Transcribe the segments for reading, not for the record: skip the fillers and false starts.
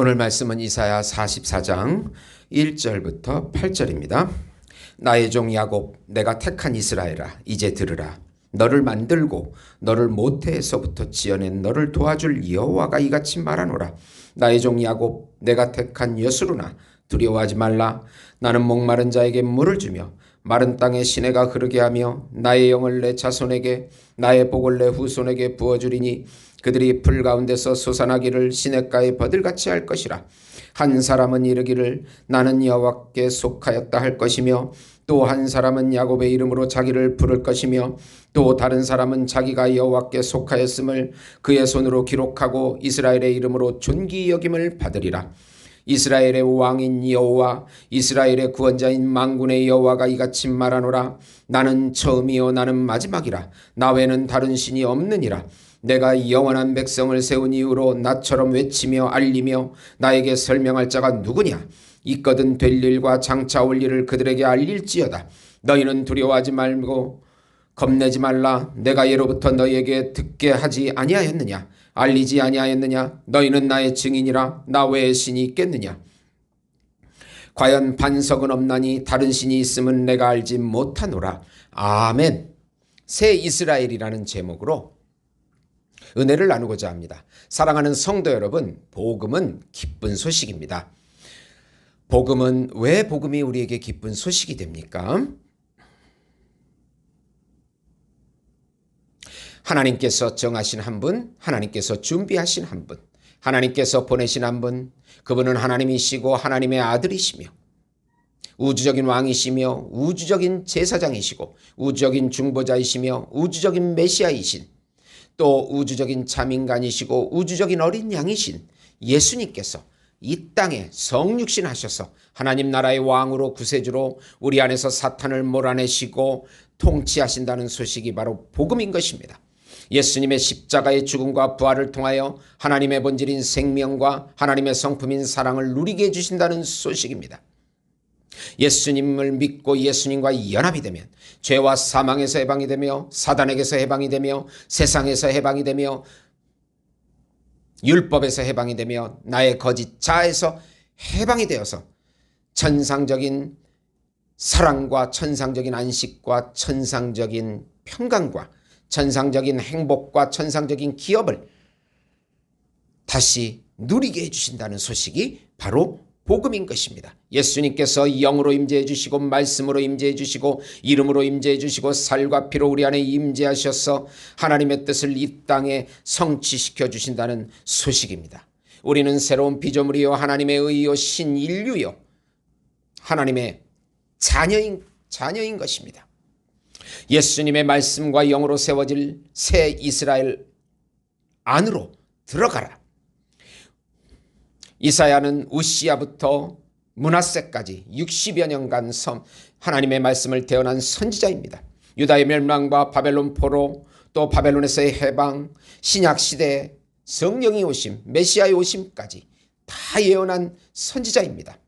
오늘 말씀은 이사야 44장 1절부터 8절입니다. 나의 종 야곱, 내가 택한 이스라엘아, 이제 들으라. 너를 만들고 너를 모태에서부터 지어낸 너를 도와줄 여호와가 이같이 말하노라. 나의 종 야곱, 내가 택한 여수르나, 두려워하지 말라. 나는 목마른 자에게 물을 주며 마른 땅에 시내가 흐르게 하며 나의 영을 내 자손에게, 나의 복을 내 후손에게 부어주리니 그들이 풀 가운데서 솟아나기를 시냇가에 버들같이 할 것이라. 한 사람은 이르기를 나는 여호와께 속하였다 할 것이며, 또 한 사람은 야곱의 이름으로 자기를 부를 것이며, 또 다른 사람은 자기가 여호와께 속하였음을 그의 손으로 기록하고 이스라엘의 이름으로 존귀 여김을 받으리라. 이스라엘의 왕인 여호와, 이스라엘의 구원자인 만군의 여호와가 이같이 말하노라. 나는 처음이요 나는 마지막이라. 나 외에는 다른 신이 없느니라. 내가 영원한 백성을 세운 이후로 나처럼 외치며 알리며 나에게 설명할 자가 누구냐? 있거든 될 일과 장차 올 일을 그들에게 알릴지어다. 너희는 두려워하지 말고 겁내지 말라. 내가 예로부터 너희에게 듣게 하지 아니하였느냐? 알리지 아니하였느냐? 너희는 나의 증인이라. 나 외에 신이 있겠느냐? 과연 반석은 없나니 다른 신이 있음은 내가 알지 못하노라. 아멘. 새 이스라엘이라는 제목으로 은혜를 나누고자 합니다. 사랑하는 성도 여러분, 복음은 기쁜 소식입니다. 복음은 왜 복음이 우리에게 기쁜 소식이 됩니까? 하나님께서 정하신 한 분, 하나님께서 준비하신 한 분, 하나님께서 보내신 한 분, 그분은 하나님이시고 하나님의 아들이시며 우주적인 왕이시며 우주적인 제사장이시고 우주적인 중보자이시며 우주적인 메시아이신, 또 우주적인 참인간이시고 우주적인 어린 양이신 예수님께서 이 땅에 성육신하셔서 하나님 나라의 왕으로 구세주로 우리 안에서 사탄을 몰아내시고 통치하신다는 소식이 바로 복음인 것입니다. 예수님의 십자가의 죽음과 부활을 통하여 하나님의 본질인 생명과 하나님의 성품인 사랑을 누리게 해주신다는 소식입니다. 예수님을 믿고 예수님과 연합이 되면 죄와 사망에서 해방이 되며 사단에게서 해방이 되며 세상에서 해방이 되며 율법에서 해방이 되며 나의 거짓 자아에서 해방이 되어서 천상적인 사랑과 천상적인 안식과 천상적인 평강과 천상적인 행복과 천상적인 기업을 다시 누리게 해주신다는 소식이 바로 복음인 것입니다. 예수님께서 영으로 임재해 주시고 말씀으로 임재해 주시고 이름으로 임재해 주시고 살과 피로 우리 안에 임재하셔서 하나님의 뜻을 이 땅에 성취시켜 주신다는 소식입니다. 우리는 새로운 피조물이요 하나님의 의요 신인류요 하나님의 자녀인 것입니다. 예수님의 말씀과 영으로 세워질 새 이스라엘 안으로 들어가라. 이사야는 우시야부터 므낫세까지 60여 년간 하나님의 말씀을 대언한 선지자입니다. 유다의 멸망과 바벨론 포로, 또 바벨론에서의 해방, 신약시대에 성령이 오심, 메시아의 오심까지 다 예언한 선지자입니다.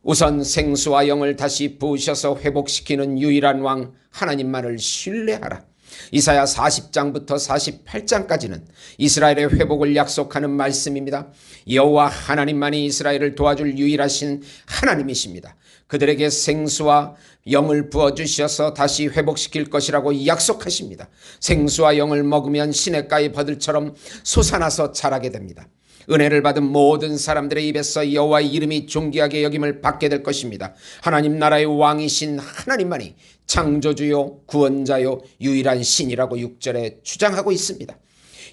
우선 생수와 영을 다시 부으셔서 회복시키는 유일한 왕 하나님만을 신뢰하라. 이사야 40장부터 48장까지는 이스라엘의 회복을 약속하는 말씀입니다. 여호와 하나님만이 이스라엘을 도와줄 유일하신 하나님이십니다. 그들에게 생수와 영을 부어주셔서 다시 회복시킬 것이라고 약속하십니다. 생수와 영을 먹으면 시냇가의 버들처럼 솟아나서 자라게 됩니다. 은혜를 받은 모든 사람들의 입에서 여호와의 이름이 존귀하게 여김을 받게 될 것입니다. 하나님 나라의 왕이신 하나님만이 창조주요 구원자요 유일한 신이라고 6절에 주장하고 있습니다.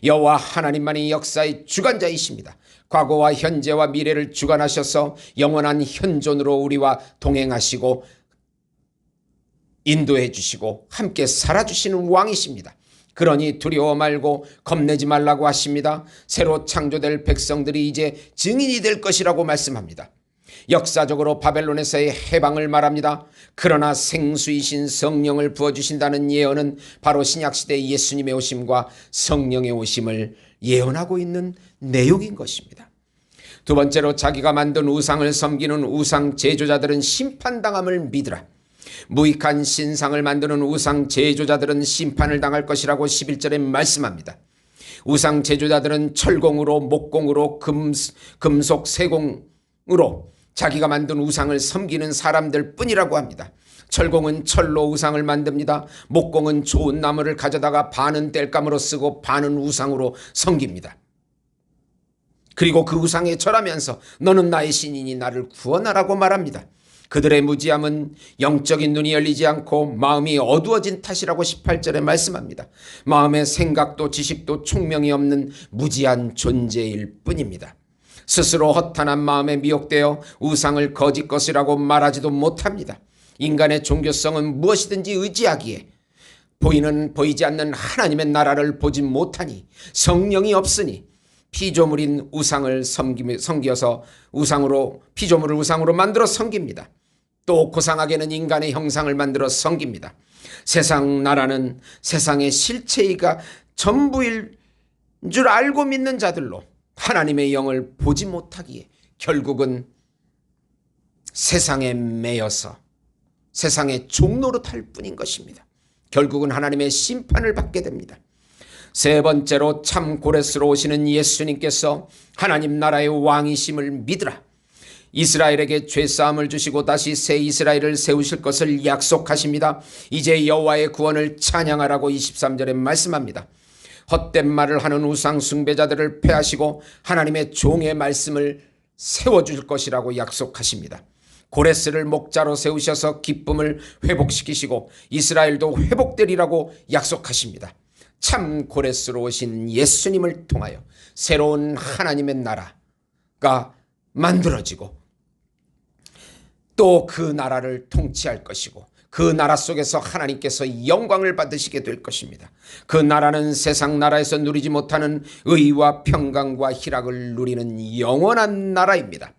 여호와 하나님만이 역사의 주관자이십니다. 과거와 현재와 미래를 주관하셔서 영원한 현존으로 우리와 동행하시고 인도해 주시고 함께 살아주시는 왕이십니다. 그러니 두려워 말고 겁내지 말라고 하십니다. 새로 창조될 백성들이 이제 증인이 될 것이라고 말씀합니다. 역사적으로 바벨론에서의 해방을 말합니다. 그러나 생수이신 성령을 부어주신다는 예언은 바로 신약시대의 예수님의 오심과 성령의 오심을 예언하고 있는 내용인 것입니다. 두 번째로 자기가 만든 우상을 섬기는 우상 제조자들은 심판당함을 믿으라. 무익한 신상을 만드는 우상 제조자들은 심판을 당할 것이라고 11절에 말씀합니다. 우상 제조자들은 철공으로, 목공으로, 금속 세공으로 자기가 만든 우상을 섬기는 사람들 뿐이라고 합니다. 철공은 철로 우상을 만듭니다. 목공은 좋은 나무를 가져다가 반은 땔감으로 쓰고 반은 우상으로 섬깁니다. 그리고 그 우상에 절하면서 너는 나의 신이니 나를 구원하라고 말합니다. 그들의 무지함은 영적인 눈이 열리지 않고 마음이 어두워진 탓이라고 18절에 말씀합니다. 마음의 생각도 지식도 총명이 없는 무지한 존재일 뿐입니다. 스스로 허탄한 마음에 미혹되어 우상을 거짓 것이라고 말하지도 못합니다. 인간의 종교성은 무엇이든지 의지하기에 보이지 않는 하나님의 나라를 보지 못하니 성령이 없으니 피조물인 우상을 섬겨서 피조물을 우상으로 만들어 섬깁니다. 또 고상하게는 인간의 형상을 만들어 섬깁니다. 세상 나라는 세상의 실체이가 전부일 줄 알고 믿는 자들로 하나님의 영을 보지 못하기에 결국은 세상에 매여서 세상의 종노릇할 뿐인 것입니다. 결국은 하나님의 심판을 받게 됩니다. 세 번째로 참 고레스러우시는 예수님께서 하나님 나라의 왕이심을 믿으라. 이스라엘에게 죄사함을 주시고 다시 새 이스라엘을 세우실 것을 약속하십니다. 이제 여호와의 구원을 찬양하라고 23절에 말씀합니다. 헛된 말을 하는 우상 숭배자들을 패하시고 하나님의 종의 말씀을 세워줄 것이라고 약속하십니다. 고레스를 목자로 세우셔서 기쁨을 회복시키시고 이스라엘도 회복되리라고 약속하십니다. 참 고레스러우신 예수님을 통하여 새로운 하나님의 나라가 만들어지고 또 그 나라를 통치할 것이고 그 나라 속에서 하나님께서 영광을 받으시게 될 것입니다. 그 나라는 세상 나라에서 누리지 못하는 의와 평강과 희락을 누리는 영원한 나라입니다.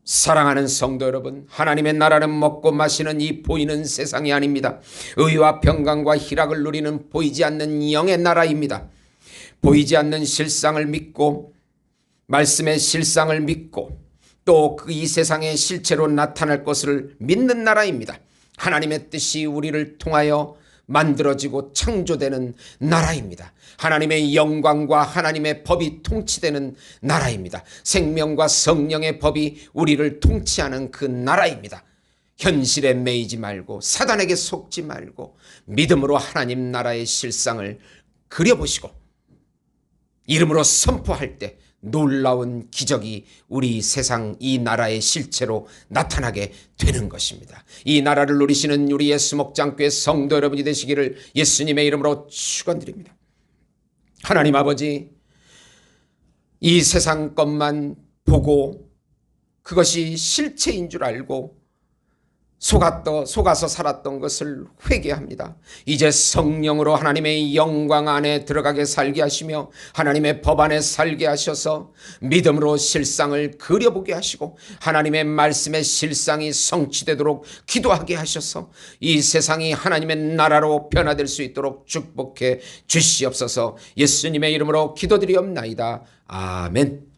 사랑하는 성도 여러분, 하나님의 나라는 먹고 마시는 이 보이는 세상이 아닙니다. 의와 평강과 희락을 누리는 보이지 않는 영의 나라입니다. 보이지 않는 실상을 믿고 말씀의 실상을 믿고 또 그 이 세상의 실체로 나타날 것을 믿는 나라입니다. 하나님의 뜻이 우리를 통하여 만들어지고 창조되는 나라입니다. 하나님의 영광과 하나님의 법이 통치되는 나라입니다. 생명과 성령의 법이 우리를 통치하는 그 나라입니다. 현실에 매이지 말고 사단에게 속지 말고 믿음으로 하나님 나라의 실상을 그려보시고 이름으로 선포할 때 놀라운 기적이 우리 세상 이 나라의 실체로 나타나게 되는 것입니다. 이 나라를 누리시는 우리 예수 목장교회 성도 여러분이 되시기를 예수님의 이름으로 축원드립니다. 하나님 아버지, 이 세상 것만 보고 그것이 실체인 줄 알고 속아서 살았던 것을 회개합니다. 이제 성령으로 하나님의 영광 안에 들어가게 살게 하시며 하나님의 법 안에 살게 하셔서 믿음으로 실상을 그려보게 하시고 하나님의 말씀의 실상이 성취되도록 기도하게 하셔서 이 세상이 하나님의 나라로 변화될 수 있도록 축복해 주시옵소서. 예수님의 이름으로 기도드리옵나이다. 아멘.